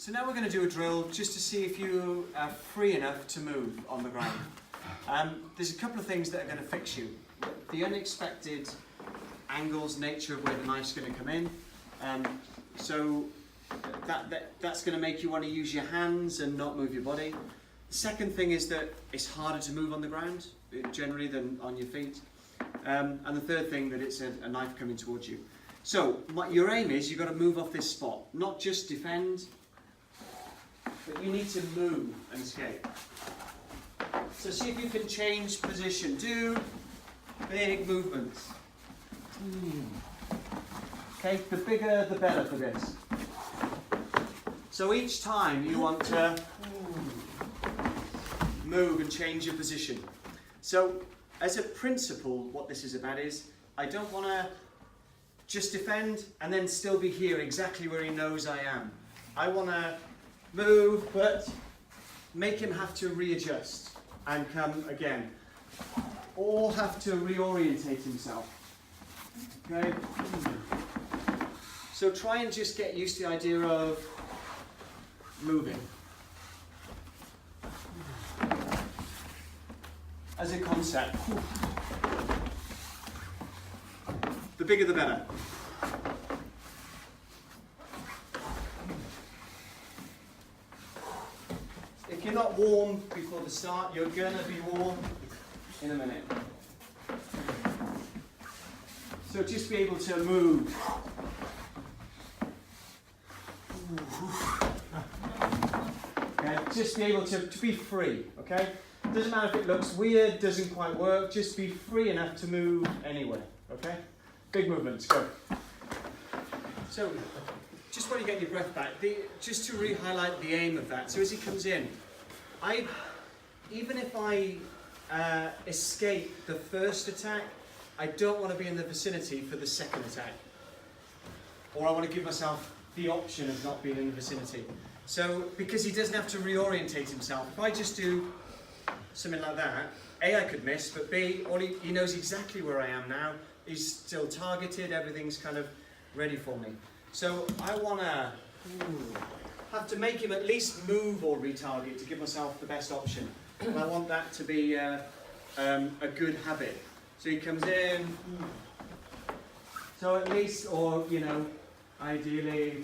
So now we're going to do a drill just to see if you are free enough to move on the ground. There's a couple of things that are going to fix you. The unexpected angles, nature of where the knife's going to come in. So that's going to make you want to use your hands and not move your body. The second thing is that it's harder to move on the ground generally than on your feet. And the third thing, that it's a knife coming towards you. So your aim is you've got to move off this spot, not just defend, but you need to move and escape. So see if you can change position. Do big movements. Okay, the bigger the better for this. So each time you want to move and change your position. So as a principle, what this is about is, I don't want to just defend and then still be here exactly where he knows I am. I want to move, but make him have to readjust and come again. Or have to reorientate himself. Okay? So try and just get used to the idea of moving. As a concept. The bigger the better. If you're not warm before the start, you're going to be warm in a minute. So just be able to move. Okay, just be able to be free, okay? Doesn't matter if it looks weird, doesn't quite work, just be free enough to move anywhere, okay? Big movements, go. So, just while you get your breath back, just to re-highlight the aim of that. So as he comes in, even if I escape the first attack, I don't want to be in the vicinity for the second attack. Or I want to give myself the option of not being in the vicinity. So, because he doesn't have to reorientate himself, if I just do something like that, A, I could miss, but B, he knows exactly where I am now. He's still targeted, everything's kind of ready for me. So I want to have to make him at least move or retarget to give myself the best option. And I want that to be a good habit. So he comes in, so at least, or you know, ideally,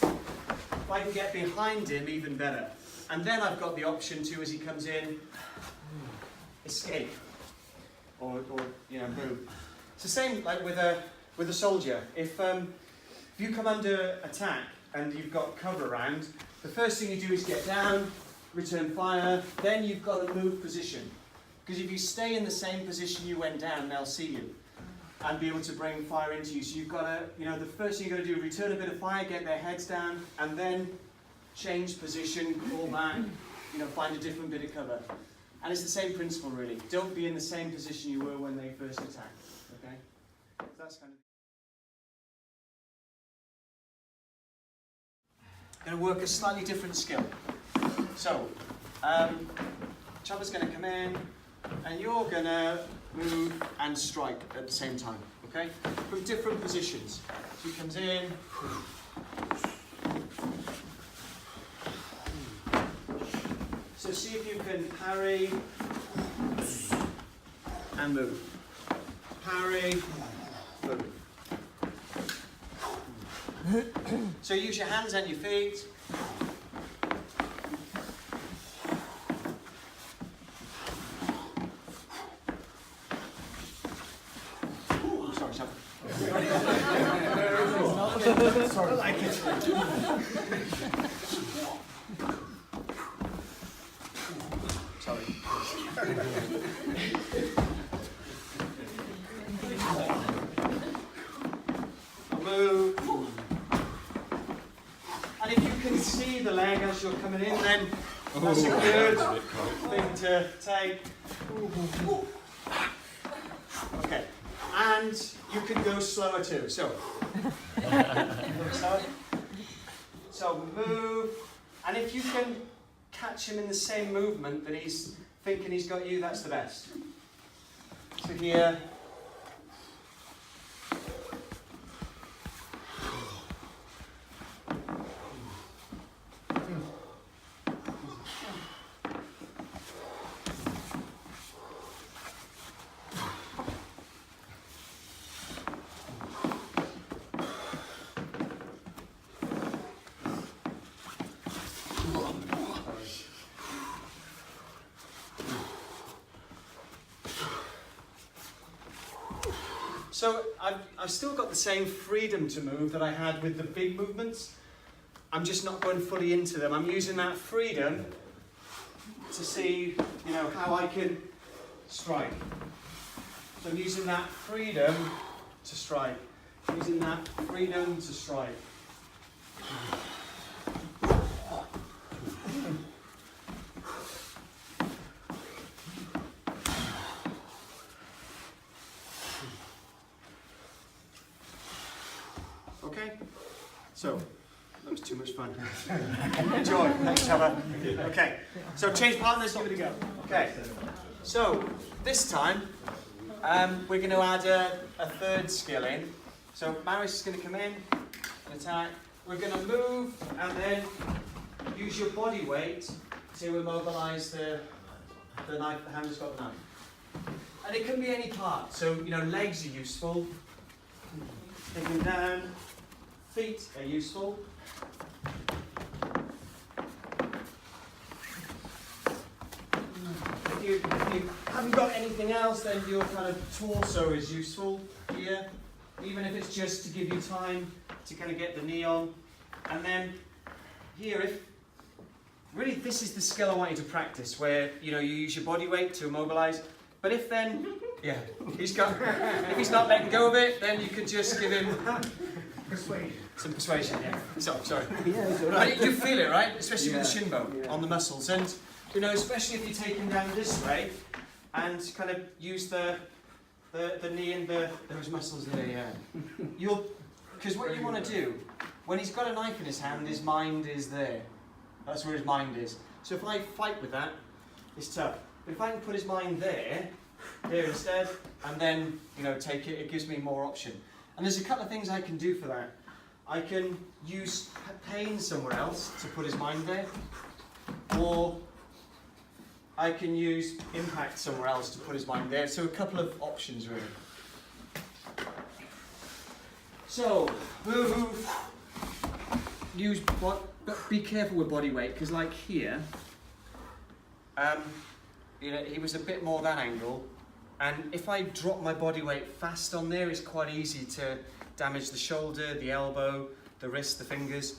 if I can get behind him, even better. And then I've got the option to, as he comes in, escape, or you know, move. It's the same like with a soldier. If you come under attack and you've got cover around, the first thing you do is get down, return fire, then you've got to move position. Because if you stay in the same position you went down, they'll see you and be able to bring fire into you. So you've got to, you know, the first thing you've got to do is return a bit of fire, get their heads down, and then change position, call back, you know, find a different bit of cover. And it's the same principle really. Don't be in the same position you were when they first attacked. Okay? So that's kind of. Going to work a slightly different skill. So, Chopper's going to come in, and you're going to move and strike at the same time. Okay? From different positions. So he comes in. So see if you can parry and move. Parry, move. So use your hands and your feet. Ooh, sorry, Sam. Sorry, I like it. Sorry. Move. And if you can see the leg as you're coming in, then that's a good thing to take. Okay. And you can go slower too. So, so move. And if you can catch him in the same movement that he's thinking he's got you, that's the best. So here. So I've still got the same freedom to move that I had with the big movements. I'm just not going fully into them. I'm using that freedom to see, you know, how I can strike. So I'm using that freedom to strike. Using that freedom to strike. Okay? So, that was too much fun. Enjoy. Thanks, Trevor. Okay, so change partners, give it a go. Okay, so this time we're going to add a third skill in. So Maris is going to come in and attack. We're going to move and then use your body weight to immobilise the knife, the hand that's got the knife. And it can be any part. So, you know, legs are useful. Take them down. Feet are useful. If you haven't got anything else, then your kind of torso is useful here. Even if it's just to give you time to kind of get the knee on. And then here, if really this is the skill I want you to practice, where you know you use your body weight to immobilise. But if then, yeah, if he's not letting go of it, then you could just give him Persuasion. some persuasion. Yeah. So sorry. Yeah, it's all right. But you feel it, right? Especially with the shin bone on the muscles, and you know, especially if you take him down this way and kind of use the knee and those muscles there. Yeah. Because what you want to do when he's got a knife in his hand, his mind is there. That's where his mind is. So if I fight with that, it's tough. But if I can put his mind there instead, and then you know take it, it gives me more option. And there's a couple of things I can do for that. I can use pain somewhere else to put his mind there, or I can use impact somewhere else to put his mind there. So a couple of options really. So move. Use but be careful with body weight, because like here, you know, he was a bit more that angle, and if I drop my body weight fast on there, it's quite easy to damage the shoulder, the elbow, the wrist, the fingers.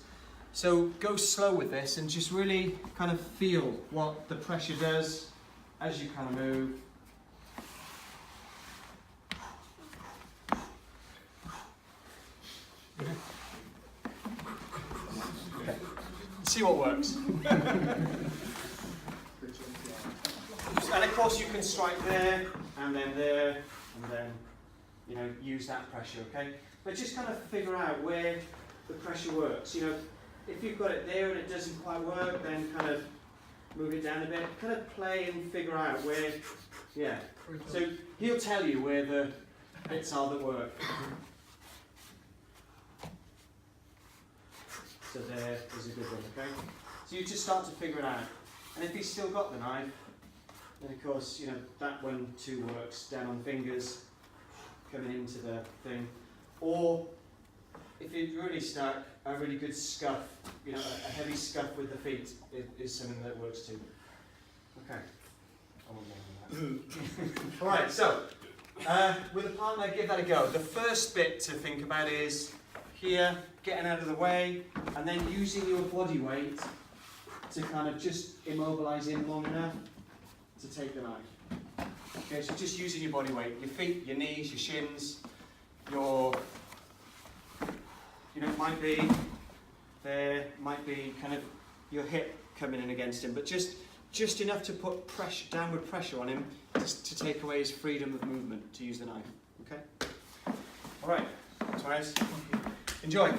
So go slow with this and just really kind of feel what the pressure does as you kind of move. Okay. See what works. And of course you can strike there, and then you know, use that pressure, okay? But just kind of figure out where the pressure works. You know, if you've got it there and it doesn't quite work, then kind of move it down a bit. Kind of play and figure out where, yeah. So he'll tell you where the bits are that work. So there is a good one, okay? So you just start to figure it out. And if he's still got the knife, then of course, you know, that one too works. Down on fingers, coming into the thing. Or if you're really stuck, a really good scuff, you know, a heavy scuff with the feet is something that works too. Okay. I won't go on that. Alright, so with a partner, give that a go. The first bit to think about is here, getting out of the way, and then using your body weight to kind of just immobilise him long enough to take the knife. Okay, so just using your body weight, your feet, your knees, your shins, your, you know, it might be there, might be kind of your hip coming in against him, but just enough to put pressure, downward pressure on him to take away his freedom of movement to use the knife. Okay? Alright, Suarez, enjoy.